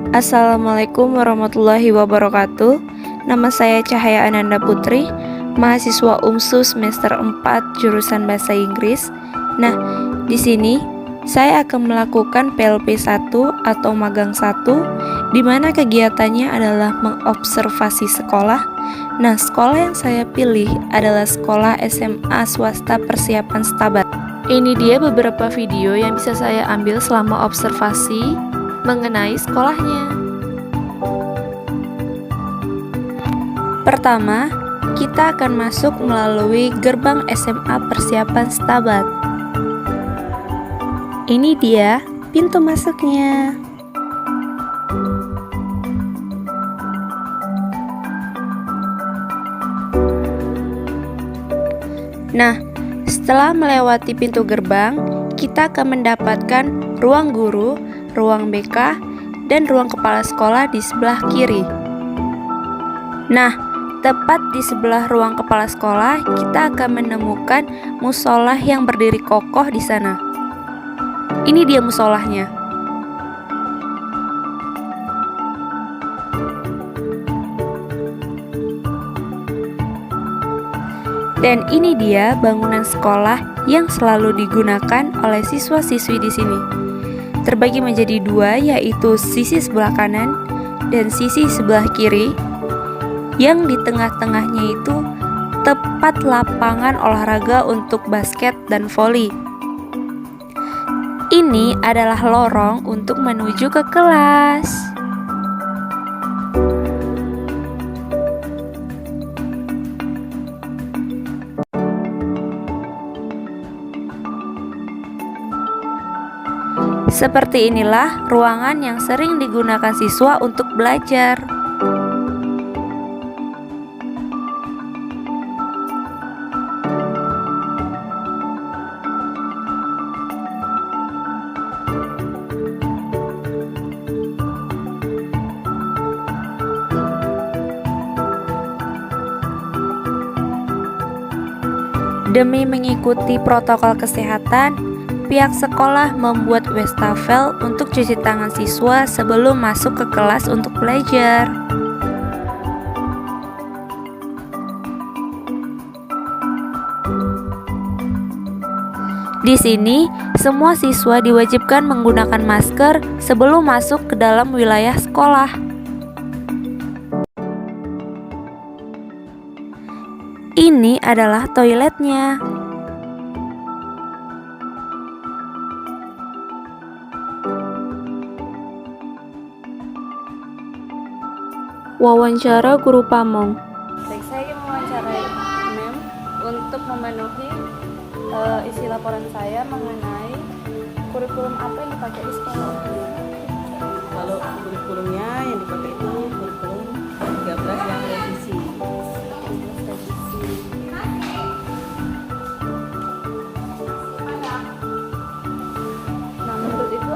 Assalamualaikum warahmatullahi wabarakatuh. Nama saya Cahaya Ananda Putri, mahasiswa UMSU semester 4 jurusan Bahasa Inggris. Nah, di sini saya akan melakukan PLP 1 atau magang 1, di mana kegiatannya adalah mengobservasi sekolah. Nah, sekolah yang saya pilih adalah sekolah SMA swasta persiapan Stabat. Ini dia beberapa video yang bisa saya ambil selama observasi mengenai sekolahnya. Pertama, kita akan masuk melalui gerbang SMA persiapan Stabat. Ini dia pintu masuknya. Nah, setelah melewati pintu gerbang, kita akan mendapatkan ruang guru, ruang BK, dan ruang kepala sekolah di sebelah kiri. Nah, tepat di sebelah ruang kepala sekolah, kita akan menemukan musola yang berdiri kokoh di sana. Ini dia musolahnya. Dan ini dia bangunan sekolah yang selalu digunakan oleh siswa-siswi di sini. Terbagi menjadi dua, yaitu sisi sebelah kanan dan sisi sebelah kiri. Yang di tengah-tengahnya itu tepat lapangan olahraga untuk basket dan voli. Ini adalah lorong untuk menuju ke kelas. Seperti inilah ruangan yang sering digunakan siswa untuk belajar. Demi mengikuti protokol kesehatan, pihak sekolah membuat wastafel untuk cuci tangan siswa sebelum masuk ke kelas untuk belajar. Di sini, semua siswa diwajibkan menggunakan masker sebelum masuk ke dalam wilayah sekolah. Ini adalah toiletnya. Wawancara guru pamong. Baik, saya ingin mewawancarai Mem untuk memenuhi isi laporan saya mengenai kurikulum apa yang dipakai di sekolah. Kalau kurikulumnya yang dipakai itu kurikulum 13 yang revisi. Nah, menurut Ibu,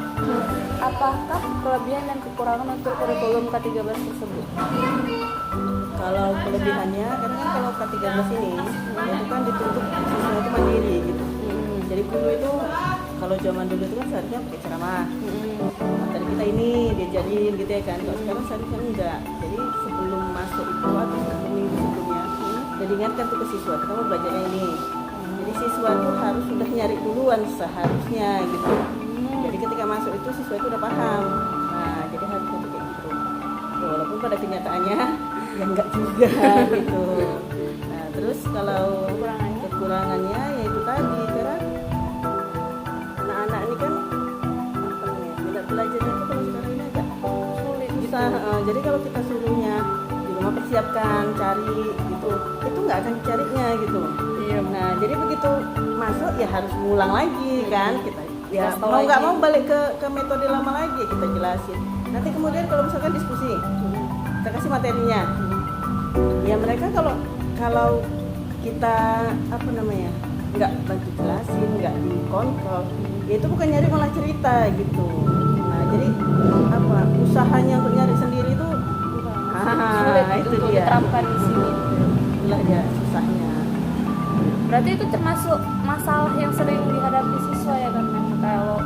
apakah kelebihan dan kekurangan untuk kurikulum K13 tersebut? Kalau kelebihannya, karena kan kalau K13 ini itu kan dituntut siswa itu mandiri gitu. Jadi guru itu kalau zaman dulu itu kan seharusnya pakai ceramah. Materi kita ini diajarin gitu ya kan. Kalau sekarang seharusnya enggak. Jadi sebelum masuk itu atau minggu sebelumnya, udah diingatkan tuh ke siswa kita mau belajarnya ini. Jadi siswa itu harus sudah nyari duluan seharusnya gitu. Jadi ketika masuk itu siswa itu udah paham. Nah, jadi harusnya tuh kayak gitu. Ya, walaupun pada kenyataannya ya enggak juga gitu. Nah, terus kalau kekurangannya yaitu tadi karena anak-anak ini kan apa namanya, minat belajarnya itu kalau sekarang ini agak sulit susah. Jadi kalau kita suruhnya di rumah persiapkan cari gitu, itu nggak akan dicarinya gitu. Iya. Nah, jadi begitu masuk ya harus ngulang lagi kan kita. Ya Kasih mau nggak lagi. mau balik ke metode lama lagi kita jelasin. Nanti kemudian kalau misalkan diskusi, kita kasih materinya. Ya mereka kalau kita apa namanya nggak bantu jelasin, nggak dikontrol, ya itu bukan nyari malah cerita gitu. Nah jadi apa usahanya untuk nyari sendiri itu Sulit itu untuk dia diterapkan di sini. itulah ya susahnya. Berarti itu termasuk masalah yang sering dihadapi siswa ya kan, Mem? Kalau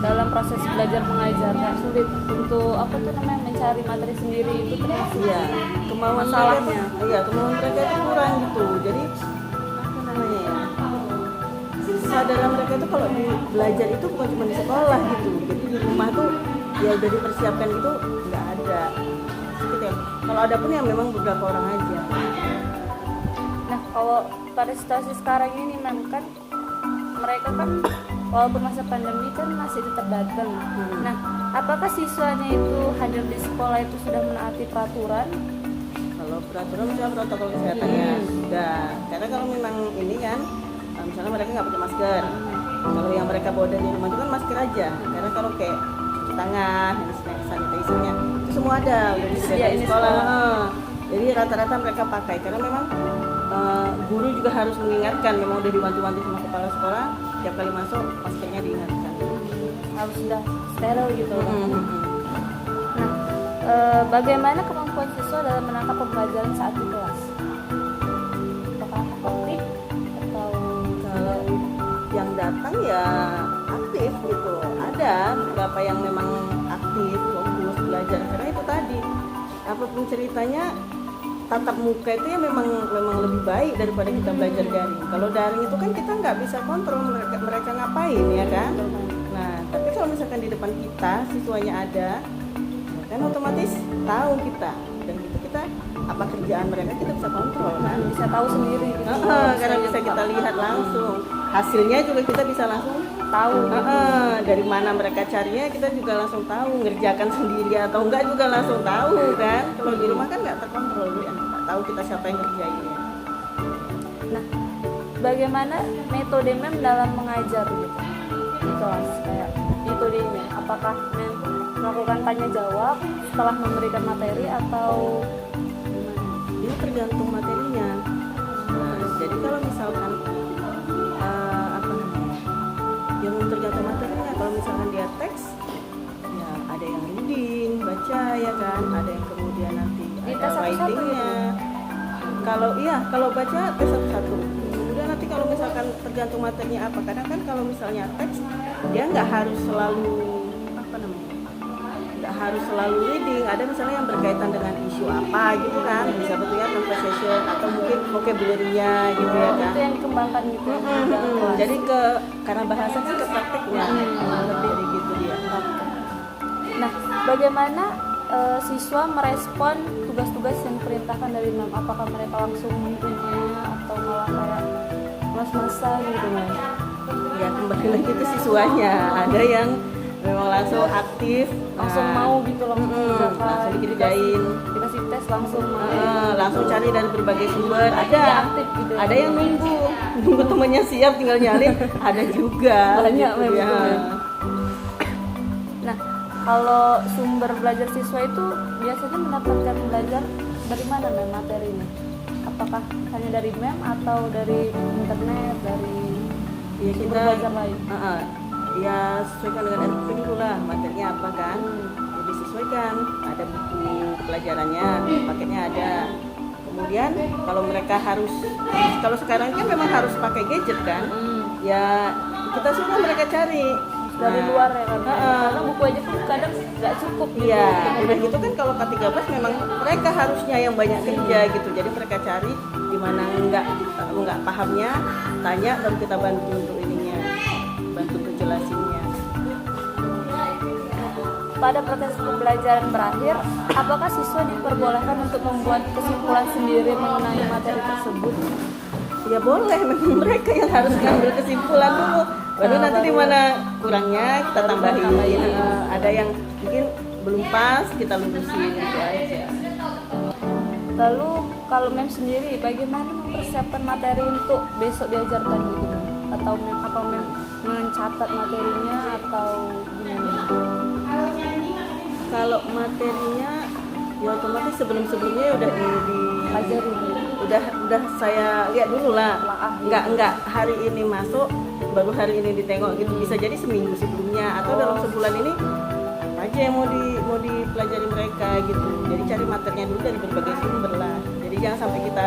dalam proses belajar mengajar nggak sulit untuk apa tuh namanya mencari materi sendiri itu termasuk Iya, kemauan masalahnya. mereka, iya kemauan mereka itu kurang gitu. Jadi apa namanya ya? Kesadaran mereka itu kalau di belajar itu bukan cuma di sekolah gitu. Jadi di rumah tuh ya udah dipersiapkan gitu nggak ada. Gitu ya. Kalau ada pun ya memang beberapa orang aja. Nah, kalau pada situasi sekarang ini memang kan mereka kan walaupun masa pandemi kan masih tetap datang. Nah, apakah siswanya itu hadir di sekolah itu sudah menaati peraturan? Kalau peraturan misalnya protokol kesehatannya sudah. Karena kalau memang ini kan, misalnya mereka nggak pakai masker. Kalau yang mereka bawa dari rumah itu kan masker aja. Karena kalau kayak cuci tangan, hand sanitizer-nya itu semua ada udah disediain di sekolah. Jadi rata-rata mereka pakai karena memang guru juga harus mengingatkan, memang udah diwanti-wanti sama kepala sekolah tiap kali masuk maskernya diingatkan. Harus sudah steril gitu. Nah, bagaimana kemampuan siswa dalam menangkap pembelajaran saat di kelas? Apakah aktif atau Kalau yang datang ya aktif gitu, ada beberapa yang memang aktif fokus belajar karena itu tadi apapun ceritanya tatap muka itu ya memang lebih baik daripada kita belajar daring. Kalau daring itu kan kita nggak bisa kontrol mereka ngapain ya kan. Nah tapi kalau misalkan di depan kita siswanya ada, ya kan otomatis tahu kita dan gitu kita apa kerjaan mereka kita bisa kontrol kan. bisa tahu sendiri gitu? Karena bisa kita lihat langsung hasilnya juga kita bisa langsung Tahu. dari mana mereka carinya kita juga langsung tahu, ngerjakan sendiri atau enggak juga langsung tahu kan. Kalau di rumah kan nggak terkontrol ya, nggak tahu kita siapa yang ngerjainnya. Nah, bagaimana metode mem dalam mengajar gitu di kelas kayak metodenya? Apakah mem melakukan tanya jawab setelah memberikan materi atau gimana? Ini tergantung materinya. Nah, jadi kalau misalkan apa namanya, yang tergantung materinya. Kalau misalkan dia teks, ya ada yang reading, baca ya kan, ada yang kemudian nanti Di ada tes satu-satu writingnya. Kalau baca tes satu-satu. Kemudian nanti kalau misalkan tergantung materinya apa, kadang kan kalau misalnya teks dia nggak harus selalu apa namanya, nggak harus selalu reading. Ada misalnya yang berkaitan dengan isu apa gitu kan, bisa bentuknya conversation atau mungkin vocabulary-nya gitu ya kan. Itu yang dikembangkan gitu. Jadi karena bahasa sih ke praktiknya lebih dari gitu dia. Nah, bagaimana siswa merespon tugas-tugas yang diperintahkan dari mem? Apakah mereka langsung menerimanya atau malah kayak mas-masa gitu mem? Ya kembali lagi itu siswanya. Ada yang memang langsung aktif, Langsung mau gitu langsung mengerjakan, langsung dikerjain. dikasih tes langsung mau. Langsung cari dari berbagai sumber. Ada Yang aktif gitu. ada yang nunggu temennya siap tinggal nyalin. Ada juga Banyak gitu memang ya. itu, Mem. Nah, kalau sumber belajar siswa itu biasanya mendapatkan belajar dari mana mem materinya? Apakah hanya dari mem atau dari internet, dari Ya sumber kita belajar lain? ya sesuaikan dengan NPP dulu lah materinya apa kan. Jadi sesuaikan, ada buku pelajarannya, paketnya ada. Kemudian kalau mereka kalau sekarang kan memang harus pakai gadget kan, ya kita suruh mereka cari Dari Nah, luar ya kan? Karena buku aja pun kadang nggak cukup gitu. Iya, udah gitu kan kalau K13 memang mereka harusnya yang banyak kerja gitu. Jadi mereka cari di mana nggak pahamnya, tanya baru kita bantu untuk ininya, bantu menjelasinnya. Pada proses pembelajaran berakhir, apakah siswa diperbolehkan untuk membuat kesimpulan sendiri mengenai materi tersebut? Ya boleh, memang mereka yang harus ngambil kesimpulan dulu. Baru nanti di mana kurangnya kita tambahin. Ada yang mungkin belum pas kita lurusin gitu aja. Lalu kalau mem sendiri, bagaimana mempersiapkan materi untuk besok diajarkan gitu? Atau mem mencatat materinya atau gimana? Kalau materinya ya otomatis sebelumnya udah Ajarin gitu. udah saya lihat dulu lah. Telaah. Enggak hari ini masuk baru hari ini ditengok gitu. Bisa jadi seminggu sebelumnya atau dalam sebulan ini apa aja yang mau dipelajari mereka gitu. Jadi cari materinya dulu dari berbagai sumber lah. Jadi jangan sampai kita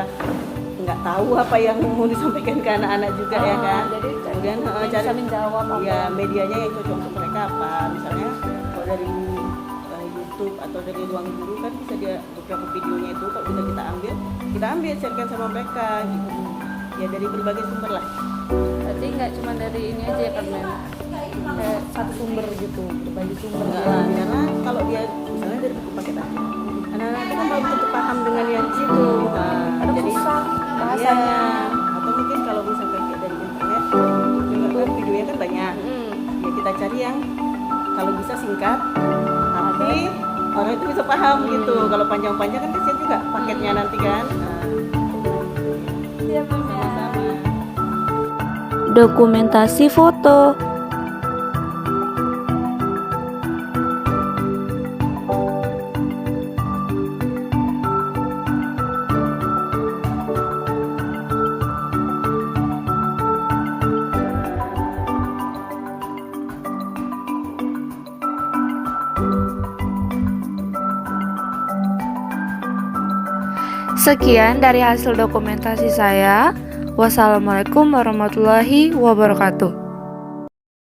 nggak tahu apa yang mau disampaikan ke anak-anak juga ya kan. Jadi Kemudian bisa cari menjawab apa ya medianya yang cocok untuk mereka apa. Misalnya kalau dari YouTube atau dari ruang guru kan bisa dia beberapa videonya itu kalau bisa kita ambil sharekan sama mereka gitu. Ya dari berbagai sumber lah. berarti nggak cuma dari ini aja ya kan Men? Kayak satu sumber gitu, berbagi sumber. Enggak lah, karena kalau dia misalnya dari buku paket aja, anak-anak itu kan belum tentu paham dengan yang di situ. Nah, Kadang jadi susah bahasanya. iya. Atau mungkin kalau misalkan kayak dari internet, juga kan videonya kan banyak. Ya kita cari yang kalau bisa singkat, tapi orang itu bisa paham gitu. Kalau panjang-panjang kan kasihan juga paketnya nanti kan. Nah, Iya Men ya. sama. Dokumentasi foto. Sekian dari hasil dokumentasi saya. Wassalamualaikum warahmatullahi wabarakatuh.